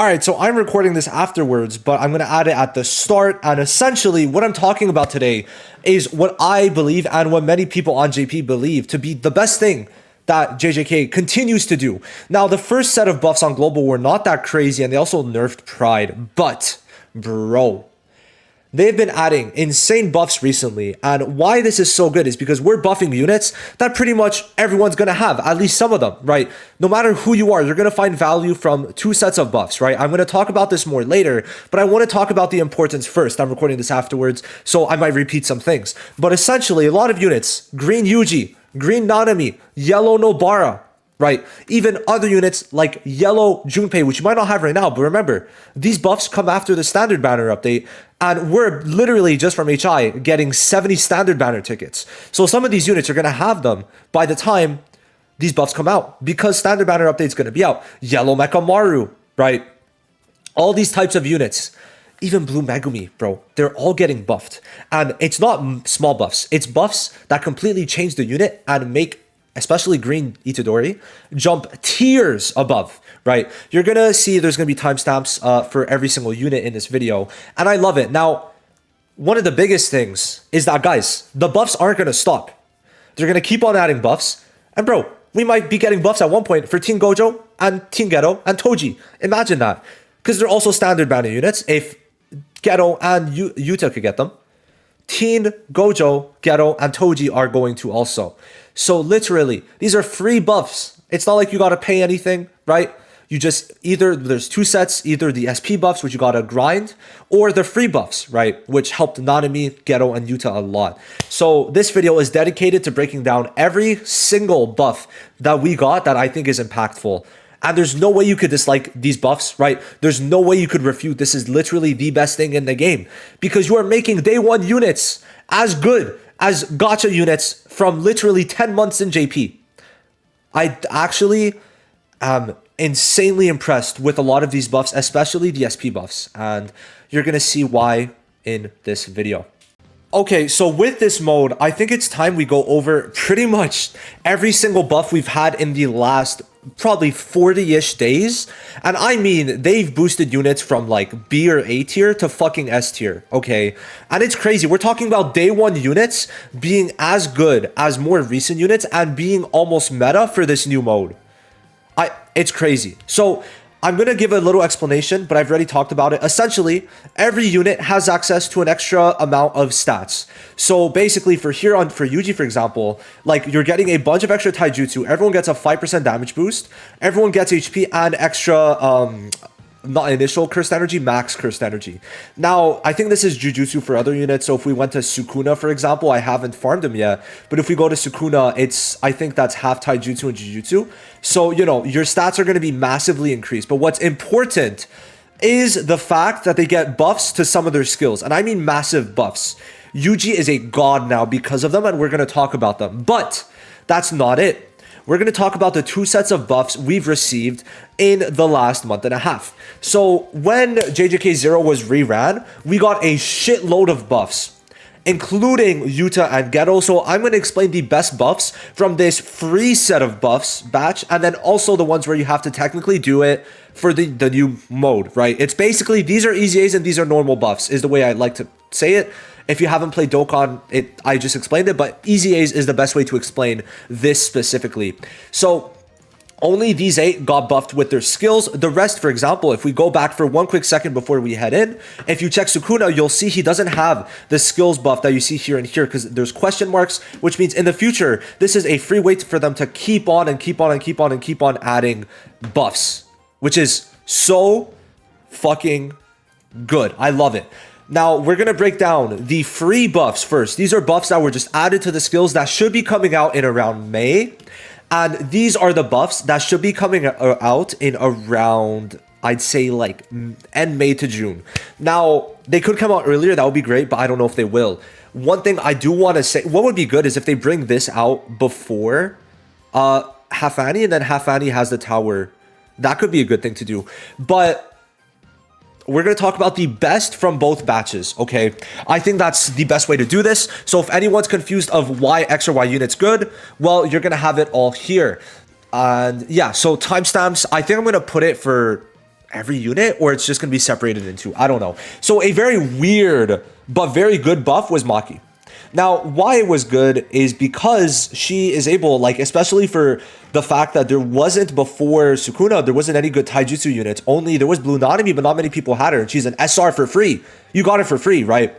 All right, so I'm recording this afterwards, but I'm going to add it at the start. And essentially, what I'm talking about today is what I believe and what many people on JP believe to be the best thing that JJK continues to do. Now, the first set of buffs on Global were not that crazy, and they also nerfed Pride. But, bro, they've been adding insane buffs recently, and why this is so good is because we're buffing units that pretty much everyone's going to have, at least some of them, right? No matter who you are, you're going to find value from two sets of buffs, right? I'm going to talk about this more later, but I want to talk about the importance first. I'm recording this afterwards, so I might repeat some things. But essentially, a lot of units, green Yuji, green Nanami, yellow Nobara, right? Even other units like yellow Junpei, which you might not have right now, but remember, these buffs come after the standard banner update, and we're literally just from HI getting 70 standard banner tickets. So some of these units are going to have them by the time these buffs come out, because standard banner update is going to be out. Yellow Mechamaru, right? All these types of units, even blue Megumi, bro, they're all getting buffed. And it's not small buffs. It's buffs that completely change the unit and make especially green Itadori, jump tiers above, right? You're going to see there's going to be timestamps for every single unit in this video, and I love it. Now, one of the biggest things is that, guys, the buffs aren't going to stop. They're going to keep on adding buffs, and bro, we might be getting buffs at one point for Team Gojo and Team Geto and Toji. Imagine that, because they're also standard banner units. If Geto and Yuta could get them, Teen, Gojo, Geto, and Toji are going to also. So literally, these are free buffs. It's not like you got to pay anything, right? You just either, there's two sets, either the SP buffs, which you got to grind, or the free buffs, right? Which helped Nanami, Geto, and Yuta a lot. So this video is dedicated to breaking down every single buff that we got that I think is impactful. And there's no way you could dislike these buffs, right? There's no way you could refute this is literally the best thing in the game, because you are making day one units as good as gacha units from literally 10 months in JP. I actually am insanely impressed with a lot of these buffs, especially the SP buffs, and you're going to see why in this video. Okay, so with this mode, I think it's time we go over pretty much every single buff we've had in the last probably 40-ish days. And I mean, they've boosted units from like B or A tier to fucking S tier, okay? And it's crazy. We're talking about day one units being as good as more recent units and being almost meta for this new mode. It's crazy. So I'm going to give a little explanation, but I've already talked about it. Essentially, every unit has access to an extra amount of stats. So basically for Yuji, for example, like you're getting a bunch of extra taijutsu. Everyone gets a 5% damage boost. Everyone gets HP and extra, not initial cursed energy, max cursed energy. Now, I think this is Jujutsu for other units. So if we went to Sukuna, for example, I haven't farmed him yet. But if we go to Sukuna, I think that's half taijutsu and Jujutsu. So, you know, your stats are going to be massively increased. But what's important is the fact that they get buffs to some of their skills. And I mean massive buffs. Yuji is a god now because of them, and we're going to talk about them. But that's not it. We're going to talk about the two sets of buffs we've received in the last month and a half. So when JJK 0 was reran, we got a shitload of buffs, including Yuta and Geto. So I'm going to explain the best buffs from this free set of buffs batch, and then also the ones where you have to technically do it for the new mode, right? It's basically, these are easy A's and these are normal buffs, is the way I like to say it. If you haven't played Dokkan, I just explained it, but easy A's is the best way to explain this specifically. So only these 8 got buffed with their skills. The rest, for example, if we go back for one quick second before we head in, if you check Sukuna, you'll see he doesn't have the skills buff that you see here and here because there's question marks, which means in the future, this is a free way for them to keep on and keep on and keep on and keep on adding buffs, which is so fucking good. I love it. Now, we're going to break down the free buffs first. These are buffs that were just added to the skills that should be coming out in around May. And these are the buffs that should be coming out in around, I'd say, like end May to June. Now, they could come out earlier. That would be great, but I don't know if they will. One thing I do want to say, what would be good is if they bring this out before Hafani, and then Hafani has the tower. That could be a good thing to do. But we're going to talk about the best from both batches, okay? I think that's the best way to do this. So if anyone's confused of why X or Y unit's good, well, you're going to have it all here. And yeah, so timestamps, I think I'm going to put it for every unit, or it's just going to be separated into, I don't know. So a very weird but very good buff was Maki. Now, why it was good is because she is able, like, especially for the fact that there wasn't before Sukuna, there wasn't any good taijutsu units. Only there was Blue Nanami, but not many people had her. And she's an SR for free. You got it for free, right?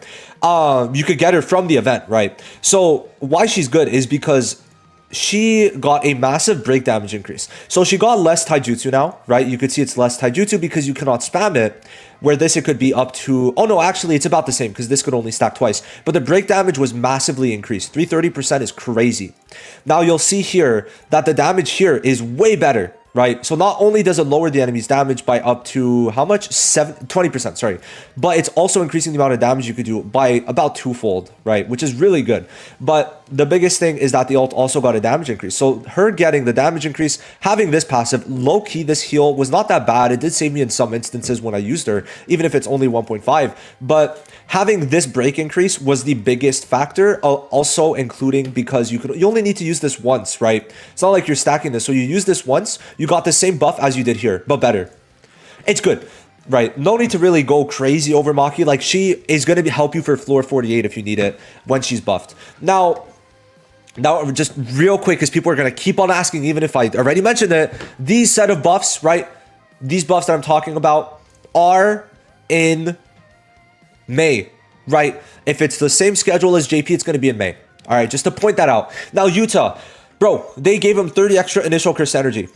You could get her from the event, right? So why she's good is because she got a massive break damage increase. So she got less taijutsu now, right? You could see it's less taijutsu because you cannot spam it. Where this, it could be up to, oh no, actually it's about the same because this could only stack twice. But the break damage was massively increased. 330% is crazy. Now you'll see here that the damage here is way better, right? So not only does it lower the enemy's damage by up to how much? 20%, sorry. But it's also increasing the amount of damage you could do by about twofold, right? Which is really good. But the biggest thing is that the ult also got a damage increase. So her getting the damage increase, having this passive, low-key, this heal was not that bad. It did save me in some instances when I used her, even if it's only 1.5. But having this break increase was the biggest factor, also including because you only need to use this once, right? It's not like you're stacking this. So you use this once, you got the same buff as you did here, but better. It's good, right? No need to really go crazy over Maki. Like, she is going to help you for floor 48 if you need it when she's buffed. Now just real quick, because people are going to keep on asking, even if I already mentioned it, these set of buffs, right? These buffs that I'm talking about are in May, right? If it's the same schedule as JP, it's going to be in May. All right, just to point that out. Now, Yuta, bro, they gave him 30 extra initial curse energy.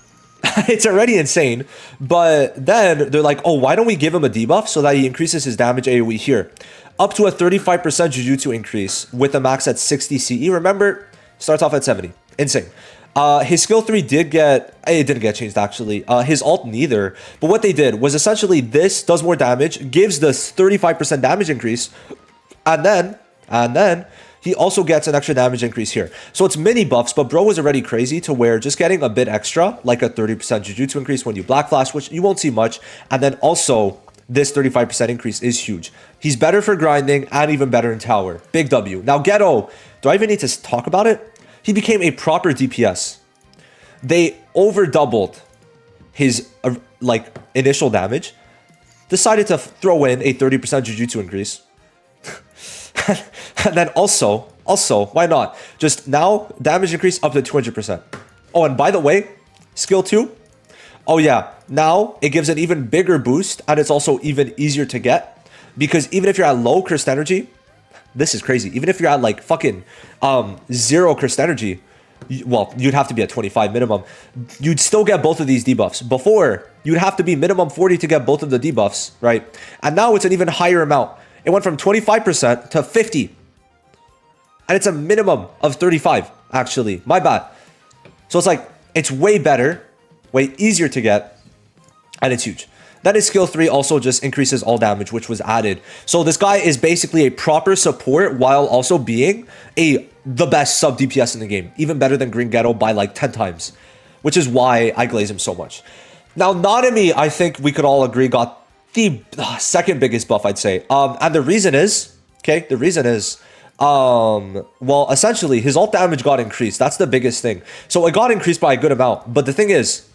It's already insane. But then they're like, oh, why don't we give him a debuff so that he increases his damage AoE here? Up to a 35% Jujutsu increase with a max at 60 CE. Remember, starts off at 70. Insane. His skill 3 didn't get changed actually. His ult neither. But what they did was essentially this does more damage, gives this 35% damage increase, and then he also gets an extra damage increase here. So it's mini buffs, but bro was already crazy to where just getting a bit extra, like a 30% Jujutsu increase when you Black Flash, which you won't see much, and then also this 35% increase is huge. He's better for grinding and even better in tower. Big W. Now Geto, do I even need to talk about it? He became a proper DPS. They over doubled his like initial damage, decided to throw in a 30% Jujutsu increase. And then also, why not? Just now, damage increase up to 200%. Oh, and by the way, skill 2. Oh yeah, now it gives an even bigger boost, and it's also even easier to get. Because even if you're at low cursed energy, this is crazy. Even if you're at like fucking 0 cursed energy, well, you'd have to be at 25 minimum. You'd still get both of these debuffs. Before, you'd have to be minimum 40 to get both of the debuffs, right? And now it's an even higher amount. It went from 25% to 50. And it's a minimum of 35, actually. My bad. So it's like, it's way better, way easier to get, and it's huge. Then his skill 3 also just increases all damage, which was added. So this guy is basically a proper support while also being the best sub DPS in the game. Even better than Green Geto by like 10 times, which is why I glaze him so much. Now, Nanami, I think we could all agree, got the second biggest buff, I'd say. And the reason is, well, essentially, his ult damage got increased. That's the biggest thing. So it got increased by a good amount. But the thing is,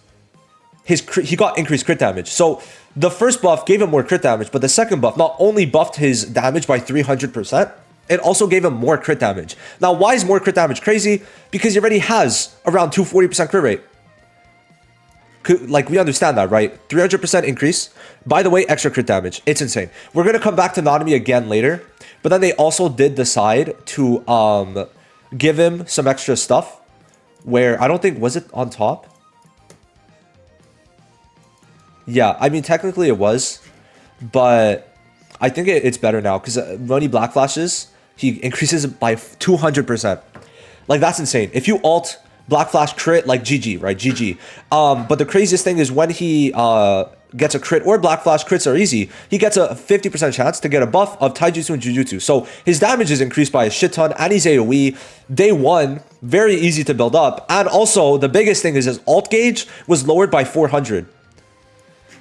he got increased crit damage. So the first buff gave him more crit damage, but the second buff not only buffed his damage by 300%, it also gave him more crit damage. Now, why is more crit damage crazy? Because he already has around 240% crit rate. Like, we understand that, right? 300% increase. By the way, extra crit damage. It's insane. We're going to come back to Nanami again later. But then they also did decide to give him some extra stuff. Where, I don't think, was it on top? Yeah, I mean, technically it was. But I think it's better now. Because when he Black Flashes, he increases it by 200%. Like, that's insane. If you ult Black Flash crit, like GG, right? GG. But the craziest thing is when he gets a crit or Black Flash, crits are easy. He gets a 50% chance to get a buff of Taijutsu and Jujutsu. So his damage is increased by a shit ton, and he's AoE. Day 1, very easy to build up. And also, the biggest thing is his ult gauge was lowered by 400.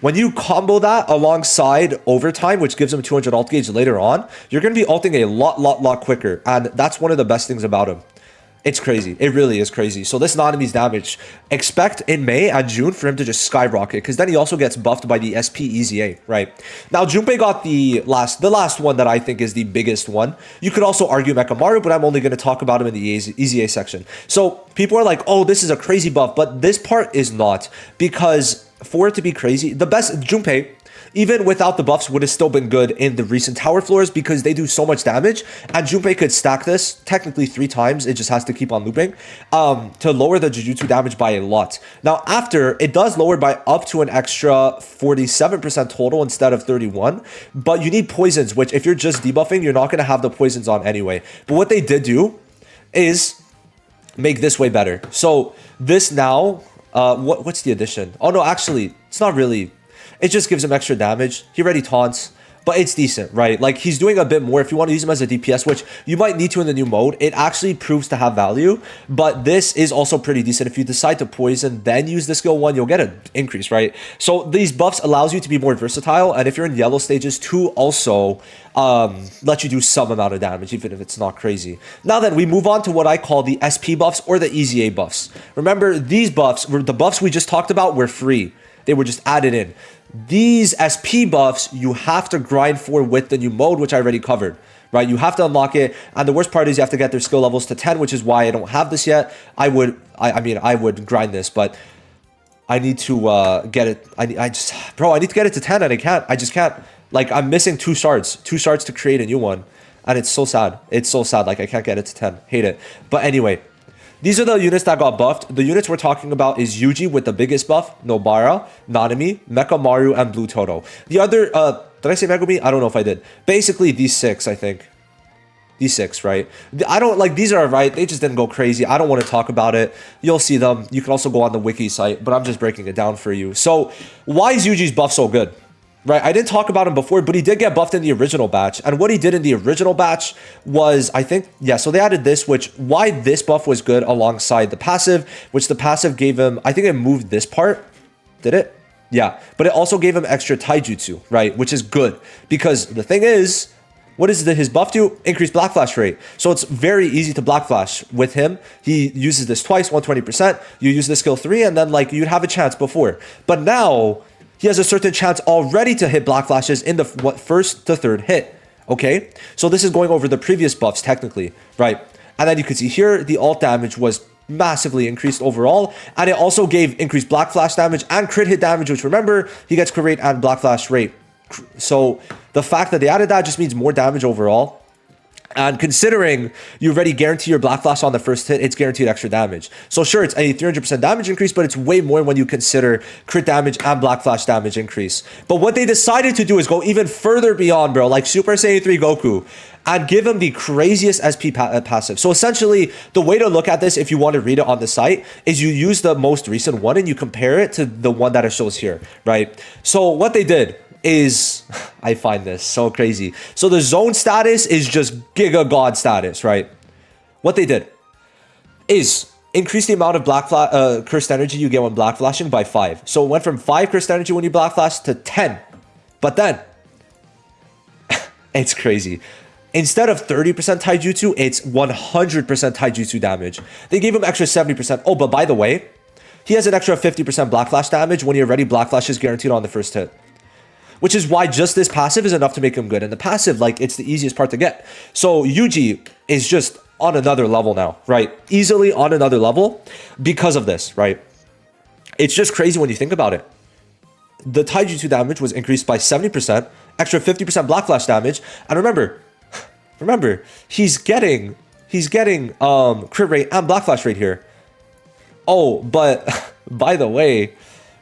When you combo that alongside overtime, which gives him 200 ult gauge later on, you're going to be ulting a lot quicker. And that's one of the best things about him. It's crazy. It really is crazy. So this Nanami's damage, expect in May and June for him to just skyrocket, because then he also gets buffed by the SP EZA, right? Now, Junpei got the last one that I think is the biggest one. You could also argue Mechamaru, but I'm only going to talk about him in the EZA section. So people are like, oh, this is a crazy buff, but this part is not, because for it to be crazy, the best Junpei, even without the buffs, would have still been good in the recent tower floors because they do so much damage. And Junpei could stack this technically 3 times. It just has to keep on looping to lower the Jujutsu damage by a lot. Now, after, it does lower by up to an extra 47% total instead of 31. But you need poisons, which if you're just debuffing, you're not going to have the poisons on anyway. But what they did do is make this way better. So this now, what's the addition? Oh, no, actually, it's not really... It just gives him extra damage. He already taunts, but it's decent, right? Like, he's doing a bit more. If you want to use him as a DPS, which you might need to in the new mode, it actually proves to have value. But this is also pretty decent. If you decide to poison, then use the skill 1, you'll get an increase, right? So these buffs allows you to be more versatile. And if you're in yellow stages, to also let you do some amount of damage, even if it's not crazy. Now then, we move on to what I call the SP buffs or the EZA buffs. Remember, these buffs, the buffs we just talked about, were free. They were just added in. These SP buffs, you have to grind for with the new mode, which I already covered, right? You have to unlock it. And the worst part is you have to get their skill levels to 10, which is why I don't have this yet. I mean, I would grind this, but I need to get it. I need to get it to 10 and I just can't. Like, I'm missing 2 shards to create a new one. And it's so sad. It's so sad. Like, I can't get it to 10. Hate it. But anyway, these are the units that got buffed. The units we're talking about is Yuji with the biggest buff, Nobara, Nanami, Mechamaru, and Blue Todo. The other, did I say Megumi? I don't know if I did. Basically, these 6, I think. These 6, right? I don't, like, these are right. They just didn't go crazy. I don't want to talk about it. You'll see them. You can also go on the wiki site, but I'm just breaking it down for you. So, why is Yuji's buff so good? Right, I didn't talk about him before, but he did get buffed in the original batch. And what he did in the original batch was, I think, yeah, so they added this, which, why this buff was good alongside the passive, which the passive gave him, I think it moved this part. Did it? Yeah, but it also gave him extra taijutsu, right, which is good. Because the thing is, what is his buff do? Increased black flash rate. So it's very easy to black flash with him. He uses this twice, 120%. You use the skill 3, and then, like, you'd have a chance before. But now he has a certain chance already to hit black flashes in the first to third hit, okay? So this is going over the previous buffs technically, right? And then you can see here, the ult damage was massively increased overall, and it also gave increased black flash damage and crit hit damage, which, remember, he gets crit rate and black flash rate. So the fact that they added that just means more damage overall. And considering you already guarantee your black flash on the first hit, it's guaranteed extra damage. So sure, it's a 300% damage increase, but it's way more when you consider crit damage and black flash damage increase. But what they decided to do is go even further beyond, bro, like Super Saiyan 3 Goku, and give him the craziest SP passive. So essentially, the way to look at this, if you want to read it on the site, is you use the most recent one and you compare it to the one that it shows here, right? So what they did is, I find this so crazy. So the zone status is just Giga God status, right? What they did is increase the amount of cursed energy you get when black flashing by 5. So it went from 5 cursed energy when you black flash to 10. But then, it's crazy. Instead of 30% taijutsu, it's 100% taijutsu damage. They gave him extra 70%. Oh, but by the way, he has an extra 50% black flash damage when he already black flash is guaranteed on the first hit. Which is why just this passive is enough to make him good. And the passive, like, it's the easiest part to get. So Yuji is just on another level now, right? Easily on another level because of this, right? It's just crazy when you think about it. The taijutsu damage was increased by 70%, extra 50% black flash damage. And remember, he's getting crit rate and black flash rate here. Oh, but by the way,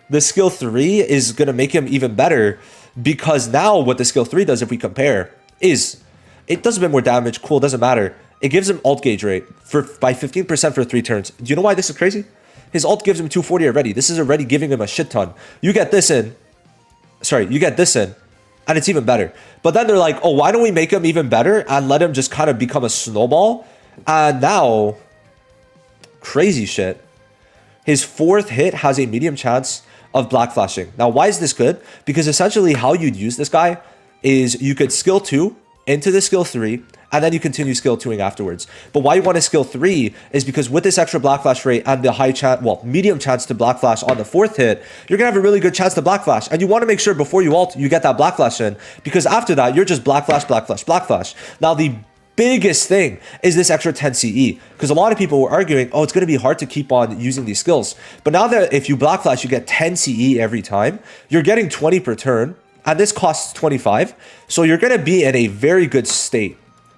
the skill 3 is going to make him even better. Because now what the skill 3 does, if we compare, is it does a bit more damage. Cool, doesn't matter. It gives him ult gauge rate by 15% for 3 turns. Do you know why this is crazy? His ult gives him 240 already. This is already giving him a shit ton. You get this in, and it's even better. But then they're like, oh, why don't we make him even better and let him just kind of become a snowball? And now, crazy shit. His 4th hit has a medium chance of black flashing. Now, why is this good? Because essentially how you'd use this guy is you could skill 2 into the skill 3, And then you continue skill 2ing afterwards. But why you want to skill 3 is because with this extra black flash rate and the high chance, well, medium chance to black flash on the 4th hit, you're going to have a really good chance to black flash. And you want to make sure before you ult, you get that black flash in, because after that, you're just black flash, black flash, black flash. Now, the biggest thing is this extra 10 CE, because a lot of people were arguing, oh, it's going to be hard to keep on using these skills. But now that if you black flash, you get 10 CE every time, you're getting 20 per turn, and this costs 25. So you're going to be in a very good state,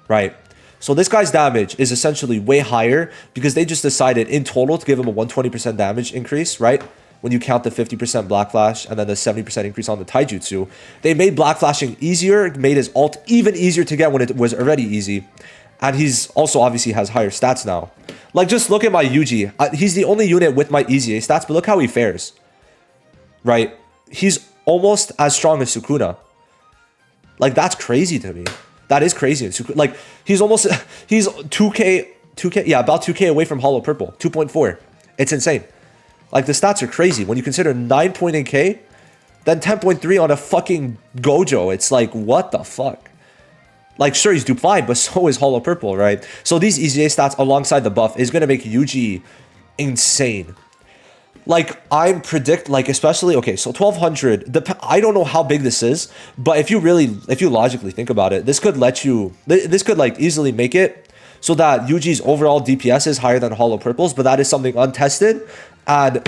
right? So this guy's damage is essentially way higher because they just decided in total to give him a 120% damage increase, right? When you count the 50% black flash and then the 70% increase on the taijutsu, they made black flashing easier, made his ult even easier to get when it was already easy. And he's also obviously has higher stats now. Like, just look at my Yuji. He's the only unit with my easy A stats, but look how he fares, right? He's almost as strong as Sukuna. Like, that's crazy to me. That is crazy. Like, he's 2K, yeah, about 2K away from Hollow Purple, 2.4. It's insane. Like, the stats are crazy. When you consider 9 point in K, then 10.3 on a fucking Gojo. It's like, what the fuck? Like, sure, he's dupe 5, but so is Hollow Purple, right? So these EZA stats alongside the buff is going to make Yuji insane. Like, I predict, like, especially, okay, so 1200, I don't know how big this is, but if you logically think about it, this could let you, this could, like, easily make it so that Yuji's overall DPS is higher than Hollow Purple's, but that is something untested. And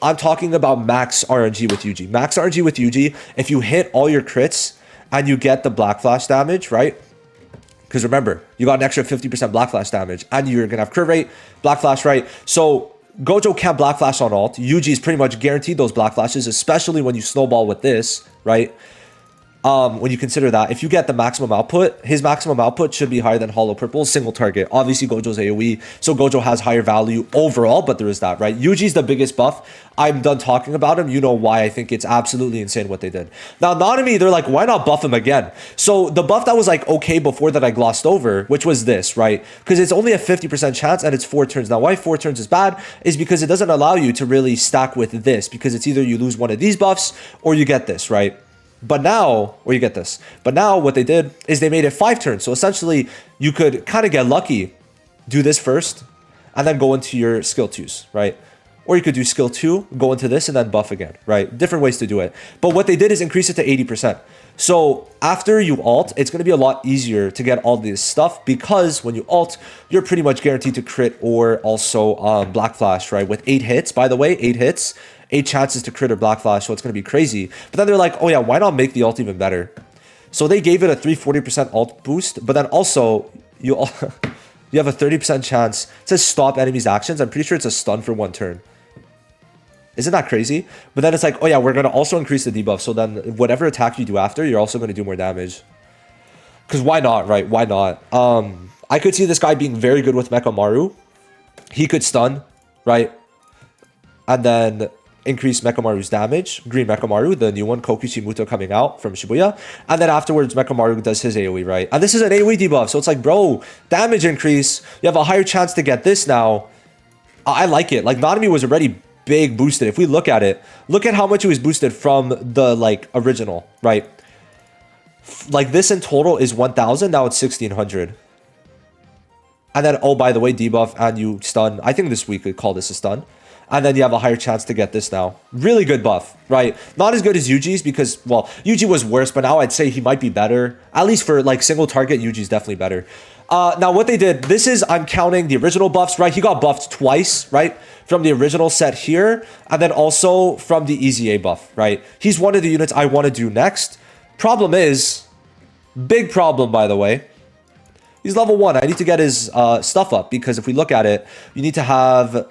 I'm talking about max RNG with Yuji. Max RNG with Yuji, if you hit all your crits and you get the black flash damage, right? Because remember, you got an extra 50% black flash damage, and you're going to have crit rate, black flash, right? So Gojo can't black flash on ult. Yuji is pretty much guaranteed those black flashes, especially when you snowball with this, right? When you consider that, if you get the maximum output, his maximum output should be higher than Hollow Purple's single target. Obviously, Gojo's AoE, so Gojo has higher value overall, but there is that, right? Yuji's the biggest buff. I'm done talking about him. You know why I think it's absolutely insane what they did. Now, Nanami, they're like, why not buff him again? So the buff that was like okay before that I glossed over, which was this, right? Because it's only a 50% chance and it's 4 turns. Now, why 4 turns is bad is because it doesn't allow you to really stack with this, because it's either you lose one of these buffs or you get this, right? But now, or you get this. But now what they did is they made it 5 turns. So essentially, you could kind of get lucky, do this first, and then go into your skill 2s, right? Or you could do skill 2, go into this, and then buff again, right? Different ways to do it. But what they did is increase it to 80%. So after you ult, it's going to be a lot easier to get all this stuff, because when you ult, you're pretty much guaranteed to crit or also black flash, right? With 8 hits, by the way, 8 hits. 8 chances to crit or black flash, so it's going to be crazy. But then they're like, oh yeah, why not make the ult even better? So they gave it a 340% ult boost, but then also you have a 30% chance. It says stop enemies' actions. I'm pretty sure it's a stun for 1 turn. Isn't that crazy? But then it's like, oh yeah, we're going to also increase the debuff, so then whatever attack you do after, you're also going to do more damage. Because why not, right? Why not? I could see this guy being very good with Mechamaru. He could stun, right? And then increase Mechamaru's damage. Green Mechamaru, the new one, Kokushi Muto coming out from Shibuya. And then afterwards, Mechamaru does his AoE, right? And this is an AoE debuff, so it's like, bro, damage increase. You have a higher chance to get this now. I like it. Like, Nanami was already big boosted. If we look at it, look at how much it was boosted from the, like, original, right? Like, this in total is 1,000. Now it's 1,600. And then, oh, by the way, debuff and you stun. I think this week we could call this a stun. And then you have a higher chance to get this now. Really good buff, right? Not as good as Yuji's because, well, Yuji was worse, but now I'd say he might be better. At least for, like, single target, Yuji's definitely better. Now, what they did, this is, I'm counting the original buffs, right? He got buffed twice, right? From the original set here, and then also from the EZA buff, right? He's one of the units I want to do next. Problem is, big problem, by the way. He's level 1. I need to get his stuff up, because if we look at it, you need to have...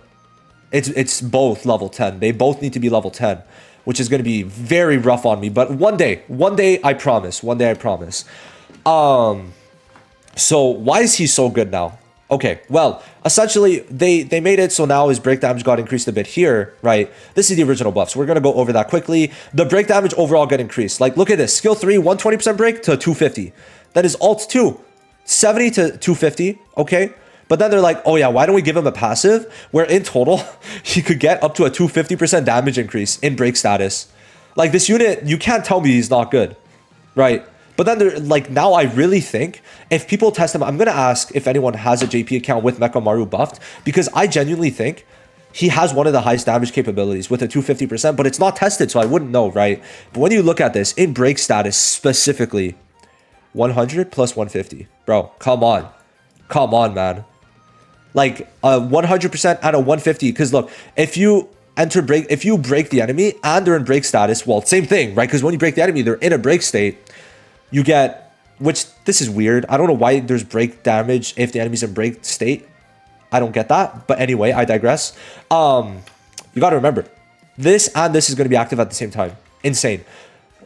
It's both level 10. They both need to be level 10, which is going to be very rough on me. But one day, I promise. One day, I promise. So why is he so good now? Okay, well, essentially, they made it so now his break damage got increased a bit here, right? This is the original buff, so we're going to go over that quickly. The break damage overall got increased. Like, look at this. Skill 3, 120% break to 250. That is ult 2, 70 to 250, okay? But then they're like, oh yeah, why don't we give him a passive where in total, he could get up to a 250% damage increase in break status. Like, this unit, you can't tell me he's not good, right? But then they're like, now I really think if people test him, I'm going to ask if anyone has a JP account with Mechamaru buffed, because I genuinely think he has one of the highest damage capabilities with a 250%, but it's not tested, so I wouldn't know, right? But when you look at this, in break status specifically, 100 plus 150. Bro, come on. Come on, man. Like a 100% and a 150. Because look, if you break the enemy and they're in break status, well, same thing, right? Because when you break the enemy, they're in a break state. You get, which this is weird. I don't know why there's break damage if the enemy's in break state. I don't get that. But anyway, I digress. You got to remember, this and this is going to be active at the same time. Insane.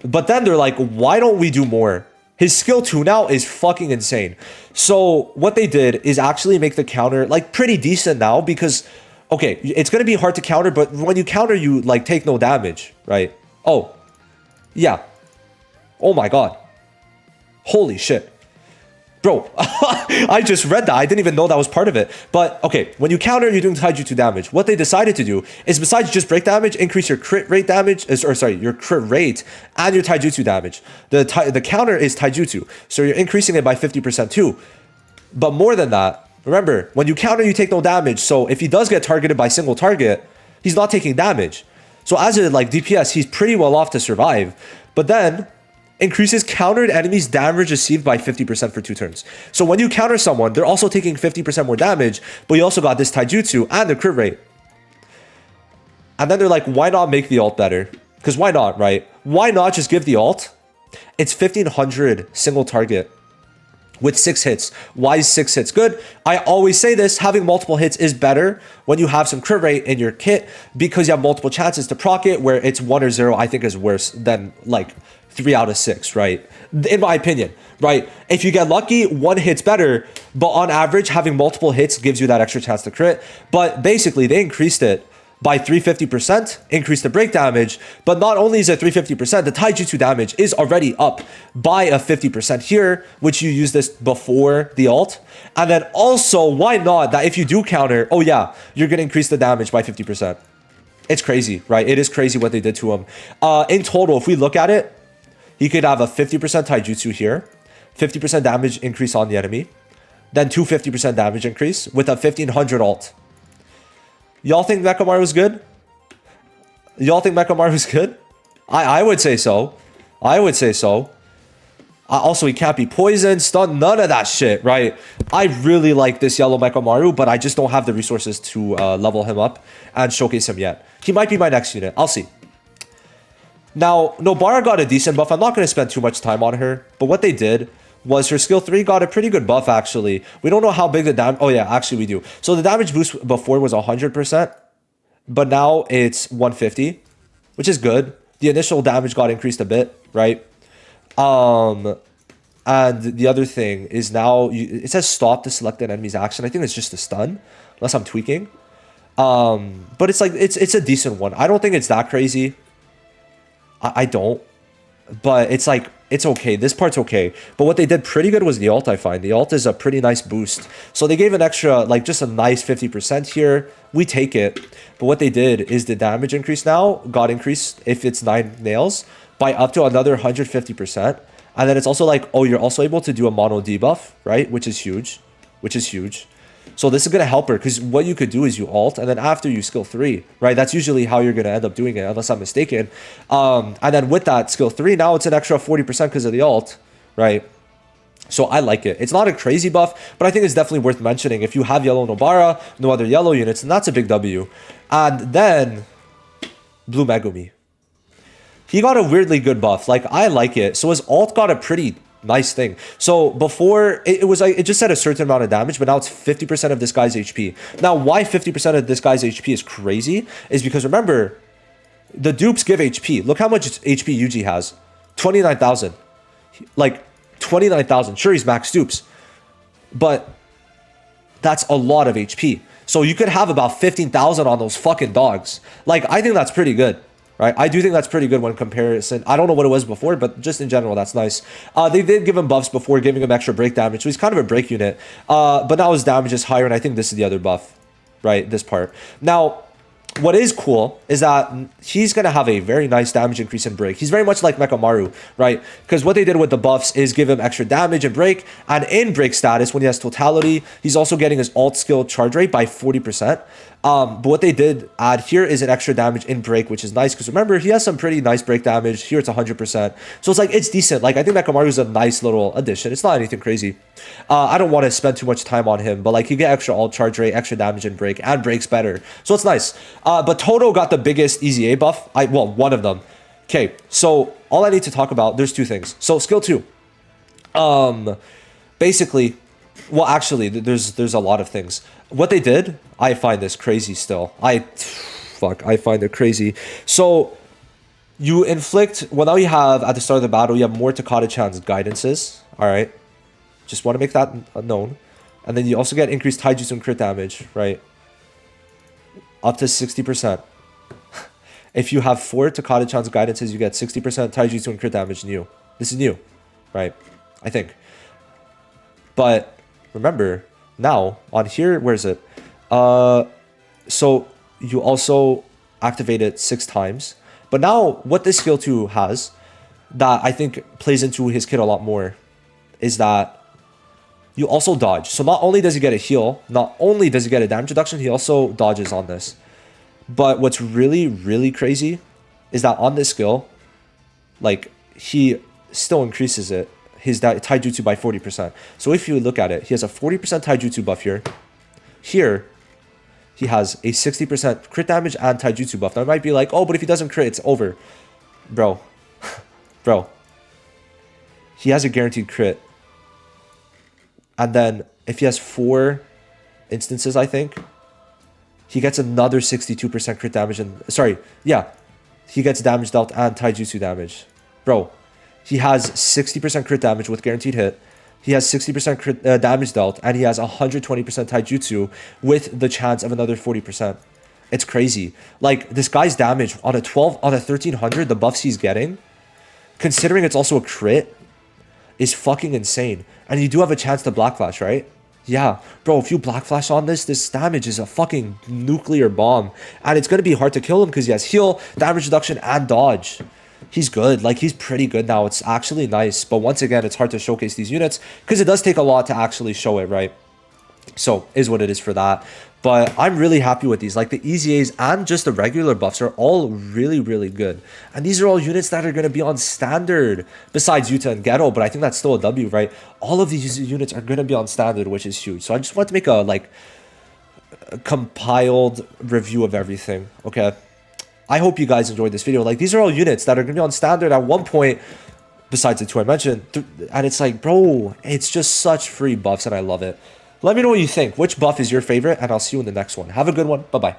But then they're like, why don't we do more? His skill 2 now is fucking insane. So what they did is actually make the counter like pretty decent now, because, okay, it's going to be hard to counter, but when you counter, you like take no damage, right? Oh, yeah. Oh my God. Holy shit. Bro, I just read that. I didn't even know that was part of it. But okay, when you counter, you're doing taijutsu damage. What they decided to do is, besides just break damage, increase your crit rate damage, or sorry, your crit rate and your taijutsu damage. The counter is taijutsu, so you're increasing it by 50% too. But more than that, remember, when you counter, you take no damage. So if he does get targeted by single target, he's not taking damage. So as a like DPS, he's pretty well off to survive. But then increases countered enemies damage received by 50% for 2 turns. So when you counter someone, they're also taking 50% more damage, but you also got this taijutsu and the crit rate. And then they're like, why not make the ult better? Because why not, right? Why not just give the ult? It's 1500 single target with 6 hits. Why is 6 hits good? I always say this, having multiple hits is better when you have some crit rate in your kit, because you have multiple chances to proc it, where it's 1 or 0, I think is worse than like 3 out of 6, right? In my opinion, right? If you get lucky, 1 hit's better, but on average, having multiple hits gives you that extra chance to crit. But basically, they increased it by 350%, increased the break damage, but not only is it 350%, the taijutsu damage is already up by a 50% here, which you use this before the ult. And then also, why not that if you do counter, oh yeah, you're gonna increase the damage by 50%. It's crazy, right? It is crazy what they did to him. In total, if we look at it, he could have a 50% taijutsu here, 50% damage increase on the enemy, then 250% damage increase with a 1500 ult. Y'all think Mechamaru was good? Y'all think Mechamaru was good? I would say so. I would say so. Also, he can't be poisoned, stunned, none of that shit, right? I really like this yellow Mechamaru, but I just don't have the resources to level him up and showcase him yet. He might be my next unit. I'll see. Now, Nobara got a decent buff. I'm not going to spend too much time on her, but what they did was her skill 3 got a pretty good buff, actually. We don't know how big the damage... Oh, yeah, actually, we do. So the damage boost before was 100%, but now it's 150, which is good. The initial damage got increased a bit, right? And the other thing is now... it says stop the selected enemy's action. I think it's just a stun, unless I'm tweaking. But it's like... It's a decent one. I don't think it's that crazy. I don't, but it's like, it's okay. This part's okay. But what they did pretty good was the ult, I find. The ult is a pretty nice boost. So they gave an extra, like just a nice 50% here. We take it. But what they did is the damage increase now got increased, if it's 9 nails, by up to another 150%. And then it's also like, oh, you're also able to do a mono debuff, right? Which is huge, which is huge. So this is going to help her, because what you could do is you ult, and then after you skill 3, right? That's usually how you're going to end up doing it, unless I'm mistaken. And then with that skill 3, now it's an extra 40% because of the ult, right? So I like it. It's not a crazy buff, but I think it's definitely worth mentioning. If you have yellow Nobara, no other yellow units, and that's a big W. And then blue Megumi. He got a weirdly good buff. Like, I like it. So his ult got a pretty nice thing. So before it was like, it just said a certain amount of damage, but now it's 50% of this guy's HP. Now, why 50% of this guy's HP is crazy is because, remember, the dupes give HP. Look how much HP Yuji has. 29,000. Like 29,000. Sure, he's max dupes, but that's a lot of HP. So you could have about 15,000 on those fucking dogs. Like, I think that's pretty good. Right? I do think that's pretty good when comparison. I don't know what it was before, but just in general, that's nice. They did give him buffs before, giving him extra break damage. So he's kind of a break unit. But now his damage is higher, and I think this is the other buff, right? This part. Now, what is cool is that he's going to have a very nice damage increase in break. He's very much like Mechamaru, right? Because what they did with the buffs is give him extra damage and break. And in break status, when he has totality, he's also getting his alt skill charge rate by 40%. But what they did add here is an extra damage in break, which is nice. Because remember, he has some pretty nice break damage. Here it's 100%. So it's like, it's decent. Like, I think Mechamaru is a nice little addition. It's not anything crazy. I don't want to spend too much time on him. But like, you get extra alt charge rate, extra damage in break, and breaks better. So it's nice. But Todo got the biggest EZA buff. Well, one of them. Okay, so all I need to talk about, there's two things. So skill 2. Basically, well, actually, there's a lot of things. What they did, I find this crazy still. I find it crazy. So you inflict, well, now you have, at the start of the battle, you have more Takata-chan's guidances. All right. Just want to make that known. And then you also get increased taijutsu and crit damage, right? Up to 60%. If you have 4 Takata-chan's guidances, you get 60% taijutsu and crit damage new. This is new, right? I think. But remember, now on here, where is it? So you also activate it 6 times. But now what this skill 2 has that I think plays into his kit a lot more is that you also dodge. So not only does he get a heal, not only does he get a damage reduction, he also dodges on this. But what's really, really crazy is that on this skill, like, he still increases it, his taijutsu by 40%. So if you look at it, he has a 40% taijutsu buff here. Here, he has a 60% crit damage and taijutsu buff. Now it might be like, oh, but if he doesn't crit, it's over. Bro. Bro. He has a guaranteed crit. And then if he has 4 instances, I think, he gets another 62% crit damage. And sorry, yeah, he gets damage dealt and taijutsu damage. Bro, he has 60% crit damage with guaranteed hit. He has 60% crit damage dealt, and he has 120% taijutsu with the chance of another 40%. It's crazy. Like, this guy's damage on a 1300, the buffs he's getting, considering it's also a crit, is fucking insane. And you do have a chance to Black Flash, right? Yeah. Bro, if you Black Flash on this damage is a fucking nuclear bomb. And it's going to be hard to kill him because he has heal, damage reduction, and dodge. He's good. Like, he's pretty good now. It's actually nice. But once again, it's hard to showcase these units because it does take a lot to actually show it, right? So, is what it is for that. But I'm really happy with these. Like, the EZAs and just the regular buffs are all really, really good. And these are all units that are going to be on standard, besides Yuta and Geto, but I think that's still a W, right? All of these units are going to be on standard, which is huge. So I just want to make a, like, a compiled review of everything, okay? I hope you guys enjoyed this video. Like, these are all units that are going to be on standard at one point, besides the 2 I mentioned. And it's like, bro, it's just such free buffs, and I love it. Let me know what you think. Which buff is your favorite? And I'll see you in the next one. Have a good one. Bye-bye.